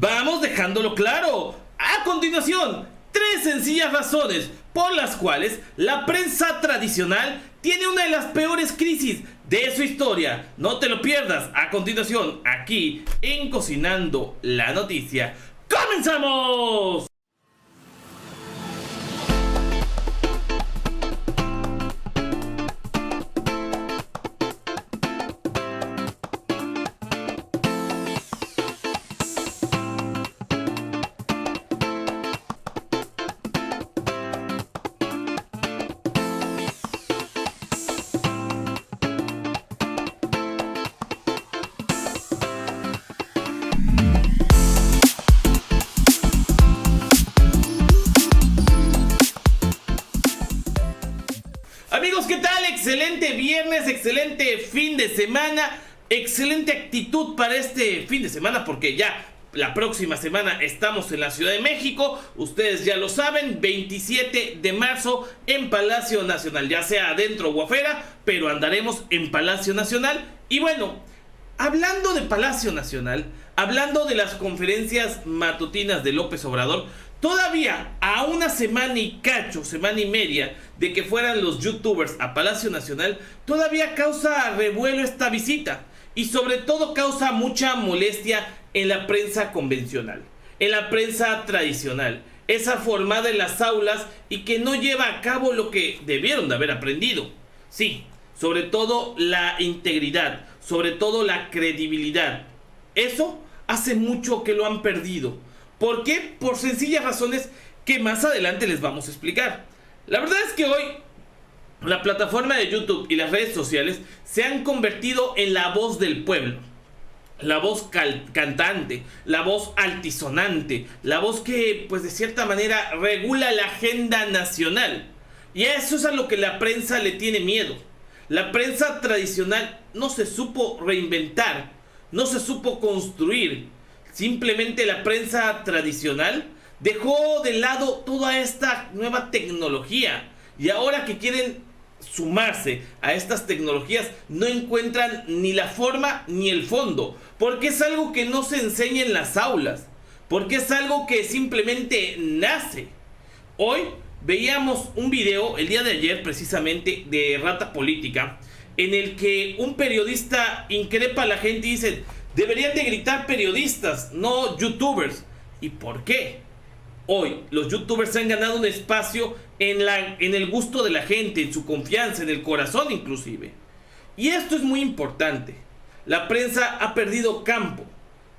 Vamos dejándolo claro. A continuación, 3 sencillas razones por las cuales la prensa tradicional tiene una de las peores crisis de su historia. No te lo pierdas. A continuación, aquí en Cocinando la Noticia. ¡Comenzamos! Amigos, ¿qué tal? Excelente viernes, excelente fin de semana, excelente actitud para este fin de semana porque ya la próxima semana estamos en la Ciudad de México. Ustedes ya lo saben, 27 de marzo en Palacio Nacional, ya sea adentro o afuera, pero andaremos en Palacio Nacional. Y bueno, hablando de Palacio Nacional, hablando de las conferencias matutinas de López Obrador, todavía a una semana y cacho, semana y media de que fueran los youtubers a Palacio Nacional, todavía causa revuelo esta visita y sobre todo causa mucha molestia en la prensa convencional, en la prensa tradicional, esa formada en las aulas y que no lleva a cabo lo que debieron de haber aprendido. Sí, sobre todo la integridad, sobre todo la credibilidad. Eso hace mucho que lo han perdido. ¿Por qué? Por sencillas razones que más adelante les vamos a explicar. La verdad es que hoy la plataforma de YouTube y las redes sociales se han convertido en la voz del pueblo. La voz cantante, la voz altisonante, la voz que pues de cierta manera regula la agenda nacional. Y a eso es a lo que la prensa le tiene miedo. La prensa tradicional no se supo reinventar, no se supo construir. Simplemente la prensa tradicional dejó de lado toda esta nueva tecnología y ahora que quieren sumarse a estas tecnologías no encuentran ni la forma ni el fondo, porque es algo que no se enseña en las aulas, porque es algo que simplemente nace. Hoy veíamos un video el día de ayer precisamente de Rata Política en el que un periodista increpa a la gente y dice: deberían de gritar periodistas, no youtubers. ¿Y por qué? Hoy los youtubers han ganado un espacio en el gusto de la gente, en su confianza, en el corazón inclusive. Y esto es muy importante. La prensa ha perdido campo.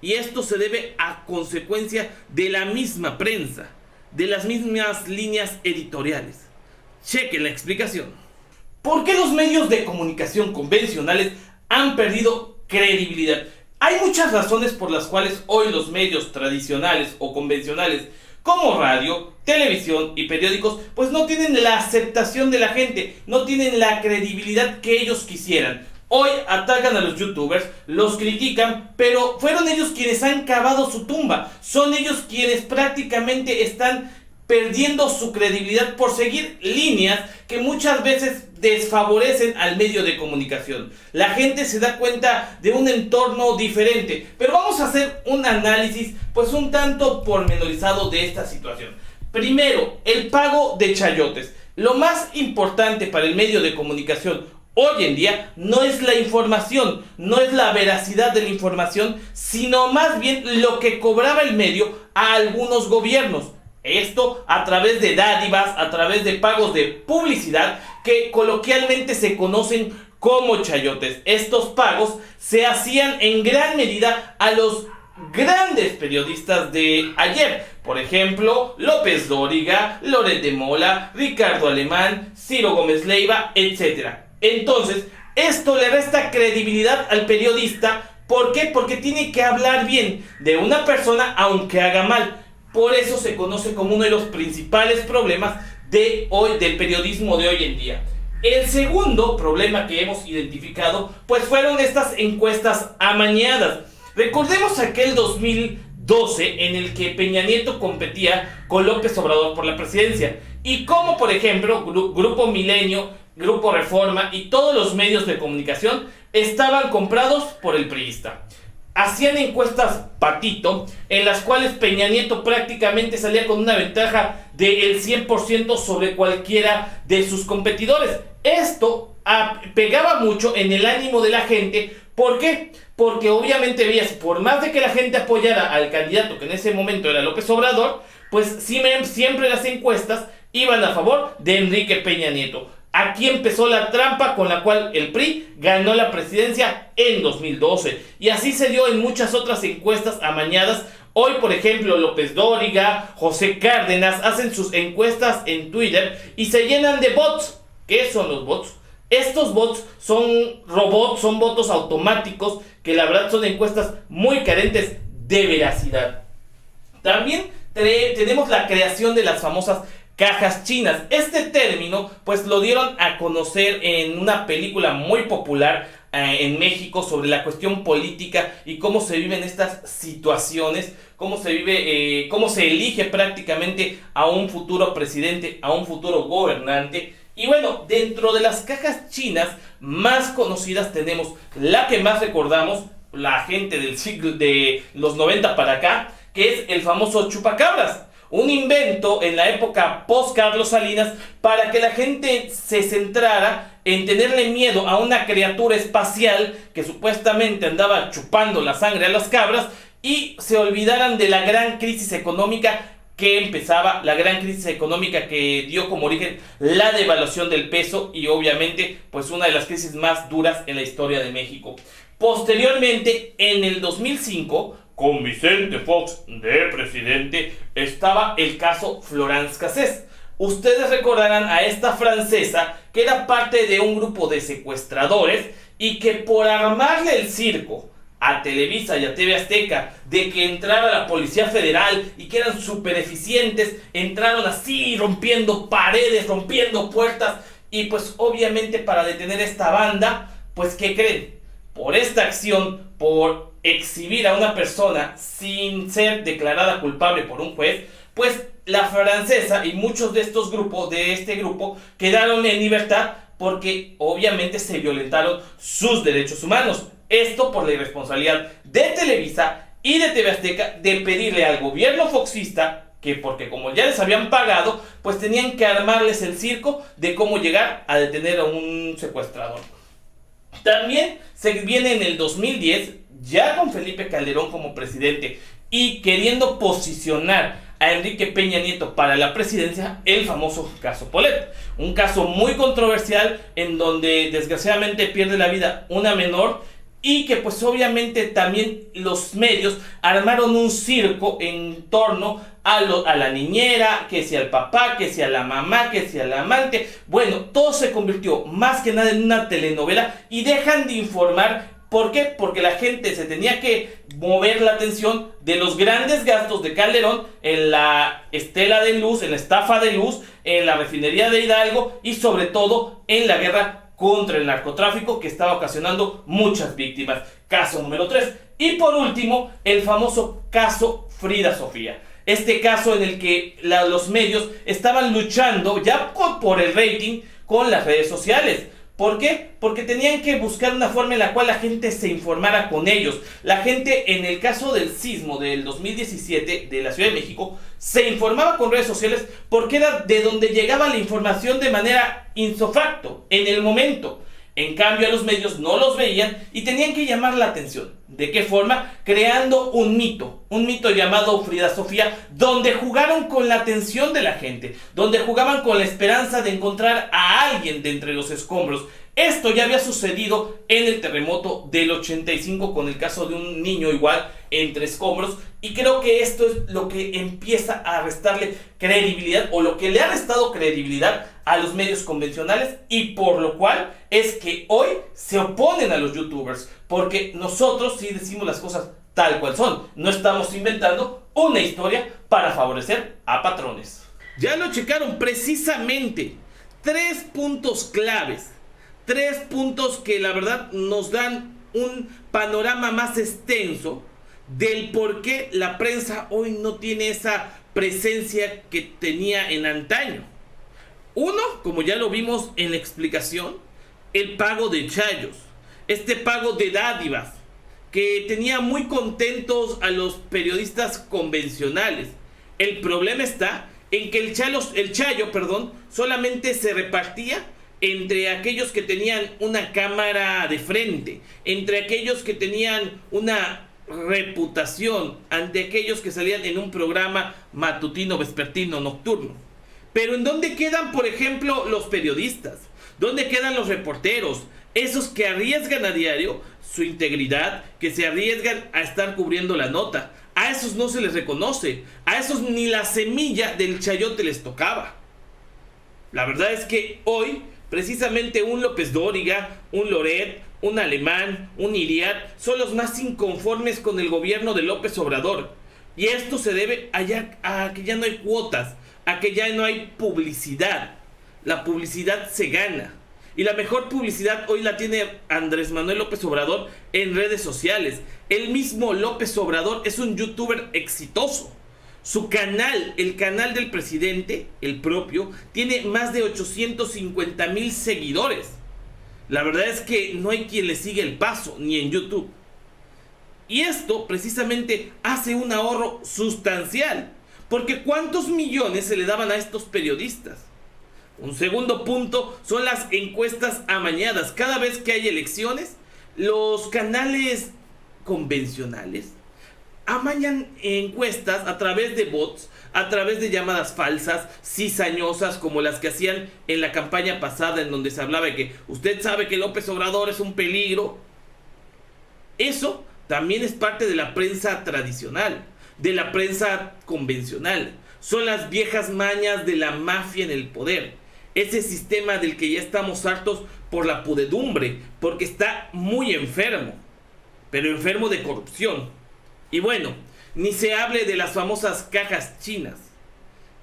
Y esto se debe a consecuencia de la misma prensa, de las mismas líneas editoriales. Chequen la explicación. ¿Por qué los medios de comunicación convencionales han perdido credibilidad? Hay muchas razones por las cuales hoy los medios tradicionales o convencionales como radio, televisión y periódicos pues no tienen la aceptación de la gente, no tienen la credibilidad que ellos quisieran. Hoy atacan a los youtubers, los critican, pero fueron ellos quienes han cavado su tumba, son ellos quienes prácticamente están perdiendo su credibilidad por seguir líneas que muchas veces desfavorecen al medio de comunicación. La gente se da cuenta de un entorno diferente, pero vamos a hacer un análisis pues un tanto pormenorizado de esta situación. Primero, el pago de chayotes. Lo más importante para el medio de comunicación hoy en día no es la información, no es la veracidad de la información, sino más bien lo que cobraba el medio a algunos gobiernos. Esto a través de dádivas, a través de pagos de publicidad que coloquialmente se conocen como chayotes. Estos pagos se hacían en gran medida a los grandes periodistas de ayer. Por ejemplo, López Dóriga, Loret de Mola, Ricardo Alemán, Ciro Gómez Leiva, etc. Entonces, esto le resta credibilidad al periodista. ¿Por qué? Porque tiene que hablar bien de una persona aunque haga mal. Por eso se conoce como uno de los principales problemas de hoy, del periodismo de hoy en día. El segundo problema que hemos identificado pues fueron estas encuestas amañadas. Recordemos aquel 2012 en el que Peña Nieto competía con López Obrador por la presidencia y como por ejemplo Grupo Milenio, Grupo Reforma y todos los medios de comunicación estaban comprados por el priista. hacían encuestas patito, en las cuales Peña Nieto prácticamente salía con una ventaja del 100% sobre cualquiera de sus competidores. Esto pegaba mucho en el ánimo de la gente. ¿Por qué? Porque obviamente veías, por más de que la gente apoyara al candidato que en ese momento era López Obrador, pues siempre las encuestas iban a favor de Enrique Peña Nieto. Aquí empezó la trampa con la cual el PRI ganó la presidencia en 2012. Y así se dio en muchas otras encuestas amañadas. Hoy, por ejemplo, López Dóriga, José Cárdenas hacen sus encuestas en Twitter y se llenan de bots. ¿Qué son los bots? Estos bots son robots, son votos automáticos que la verdad son encuestas muy carentes de veracidad. También tenemos la creación de las famosas cajas chinas. Este término pues lo dieron a conocer en una película muy popular en México sobre la cuestión política y cómo se viven estas situaciones, cómo se vive, cómo se elige prácticamente a un futuro presidente, a un futuro gobernante. Y bueno, dentro de las cajas chinas más conocidas tenemos la que más recordamos, la gente del siglo de los 90 para acá, que es el famoso chupacabras. Un invento en la época post Carlos Salinas para que la gente se centrara en tenerle miedo a una criatura espacial que supuestamente andaba chupando la sangre a las cabras y se olvidaran de la gran crisis económica que empezaba, la gran crisis económica que dio como origen la devaluación del peso y obviamente pues una de las crisis más duras en la historia de México. Posteriormente, en el 2005, con Vicente Fox de presidente, estaba el caso Florence Cassés. Ustedes recordarán a esta francesa que era parte de un grupo de secuestradores y que por armarle el circo a Televisa y a TV Azteca de que entrara la Policía Federal y que eran súper eficientes, entraron así rompiendo paredes, rompiendo puertas y pues obviamente para detener esta banda, pues ¿qué creen? Por esta acción, por exhibir a una persona sin ser declarada culpable por un juez, pues la francesa y muchos de estos grupos, de este grupo, quedaron en libertad porque obviamente se violentaron sus derechos humanos. Esto por la irresponsabilidad de Televisa y de TV Azteca de pedirle al gobierno foxista que, porque como ya les habían pagado, pues tenían que armarles el circo de cómo llegar a detener a un secuestrador. También se viene en el 2010, ya con Felipe Calderón como presidente y queriendo posicionar a Enrique Peña Nieto para la presidencia, el famoso caso Polet. Un caso muy controversial en donde desgraciadamente pierde la vida una menor y que pues obviamente también los medios armaron un circo en torno a la niñera, que si al papá, que si a la mamá, que si al amante. Bueno, todo se convirtió más que nada en una telenovela y dejan de informar. ¿Por qué? Porque la gente se tenía que mover la atención de los grandes gastos de Calderón en la estela de luz, en la estafa de luz, en la refinería de Hidalgo y sobre todo en la guerra contra el narcotráfico que estaba ocasionando muchas víctimas. Caso número 3. Y por último, el famoso caso Frida Sofía. Este caso en el que los medios estaban luchando ya por el rating con las redes sociales. ¿Por qué? Porque tenían que buscar una forma en la cual la gente se informara con ellos. La gente, en el caso del sismo del 2017 de la Ciudad de México, se informaba con redes sociales porque era de donde llegaba la información de manera insofacto, en el momento. En cambio, a los medios no los veían y tenían que llamar la atención. ¿De qué forma? Creando un mito llamado Frida Sofía, donde jugaron con la atención de la gente, donde jugaban con la esperanza de encontrar a alguien de entre los escombros. Esto ya había sucedido en el terremoto del 85 con el caso de un niño igual entre escombros, y creo que esto es lo que empieza a restarle credibilidad, o lo que le ha restado credibilidad a los medios convencionales, y por lo cual es que hoy se oponen a los youtubers, porque nosotros sí decimos las cosas tal cual son, no estamos inventando una historia para favorecer a patrones. Ya lo checaron, precisamente 3 puntos claves, 3 puntos que la verdad nos dan un panorama más extenso del por qué la prensa hoy no tiene esa presencia que tenía en antaño. Uno, como ya lo vimos en la explicación, el pago de chayos, este pago de dádivas que tenía muy contentos a los periodistas convencionales. El problema está en que el Chayo, solamente se repartía entre aquellos que tenían una cámara de frente, entre aquellos que tenían una reputación, ante aquellos que salían en un programa matutino, vespertino, nocturno. Pero ¿en dónde quedan, por ejemplo, los periodistas? ¿Dónde quedan los reporteros? Esos que arriesgan a diario su integridad, que se arriesgan a estar cubriendo la nota. A esos no se les reconoce. A esos ni la semilla del chayote les tocaba. La verdad es que hoy, precisamente un López Dóriga, un Loret, un Alemán, un Iriart, son los más inconformes con el gobierno de López Obrador. Y esto se debe a que ya no hay cuotas, a que ya no hay publicidad. La publicidad se gana. Y la mejor publicidad hoy la tiene Andrés Manuel López Obrador en redes sociales. El mismo López Obrador es un youtuber exitoso. Su canal, el canal del presidente, el propio, tiene más de 850,000 seguidores. La verdad es que no hay quien le siga el paso, ni en YouTube. Y esto precisamente hace un ahorro sustancial. Porque ¿cuántos millones se le daban a estos periodistas? Un segundo punto son las encuestas amañadas. Cada vez que hay elecciones, los canales convencionales amañan encuestas a través de bots, a través de llamadas falsas, cizañosas, como las que hacían en la campaña pasada, en donde se hablaba de que usted sabe que López Obrador es un peligro. Eso también es parte de la prensa tradicional, de la prensa convencional. Son las viejas mañas de la mafia en el poder. Ese sistema del que ya estamos hartos por la pudedumbre, porque está muy enfermo, pero enfermo de corrupción. Y bueno, ni se hable de las famosas cajas chinas.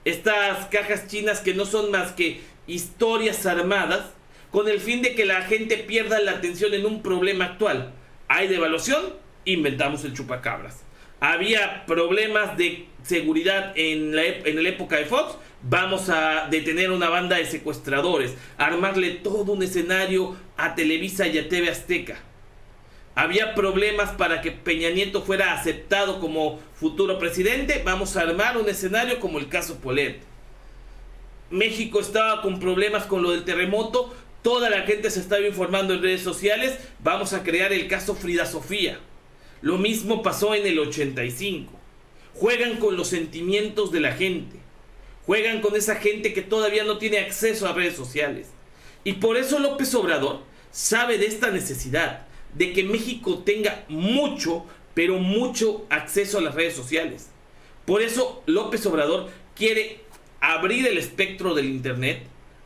Estas cajas chinas que no son más que historias armadas con el fin de que la gente pierda la atención en un problema actual. Hay devaluación, inventamos el chupacabras. Había problemas de seguridad en la época de Fox, vamos a detener una banda de secuestradores, armarle todo un escenario a Televisa y a TV Azteca. Había problemas para que Peña Nieto fuera aceptado como futuro presidente, vamos a armar un escenario como el caso Polet. México estaba con problemas con lo del terremoto, toda la gente se estaba informando en redes sociales, vamos a crear el caso Frida Sofía. Lo mismo pasó en el 85. Juegan con los sentimientos de la gente. Juegan con esa gente que todavía no tiene acceso a redes sociales. Y por eso López Obrador sabe de esta necesidad de que México tenga mucho, pero mucho acceso a las redes sociales. Por eso López Obrador quiere abrir el espectro del internet,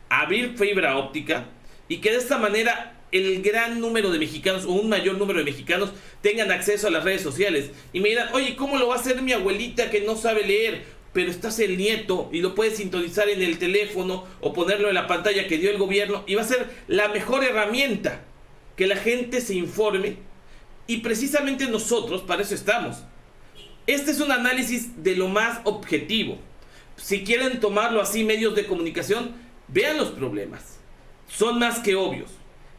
abrir fibra óptica, y que de esta manera el gran número de mexicanos, o un mayor número de mexicanos, tengan acceso a las redes sociales. Y me dirán, oye, ¿cómo lo va a hacer mi abuelita que no sabe leer? Pero estás el nieto y lo puedes sintonizar en el teléfono o ponerlo en la pantalla que dio el gobierno, y va a ser la mejor herramienta que la gente se informe. Y precisamente nosotros para eso estamos. Este es un análisis de lo más objetivo. Si quieren tomarlo así medios de comunicación, vean los problemas. Son más que obvios.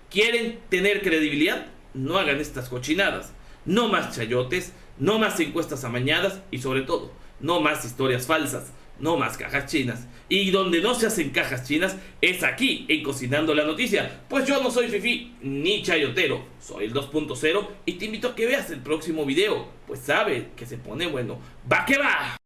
¿Quieren tener credibilidad? No hagan estas cochinadas. No más chayotes, no más encuestas amañadas y sobre todo, no más historias falsas, no más cajas chinas. Y donde no se hacen cajas chinas es aquí, en Cocinando la Noticia. Pues yo no soy fifí ni chayotero, soy el 2.0 y te invito a que veas el próximo video, pues sabe que se pone bueno. ¡Va que va!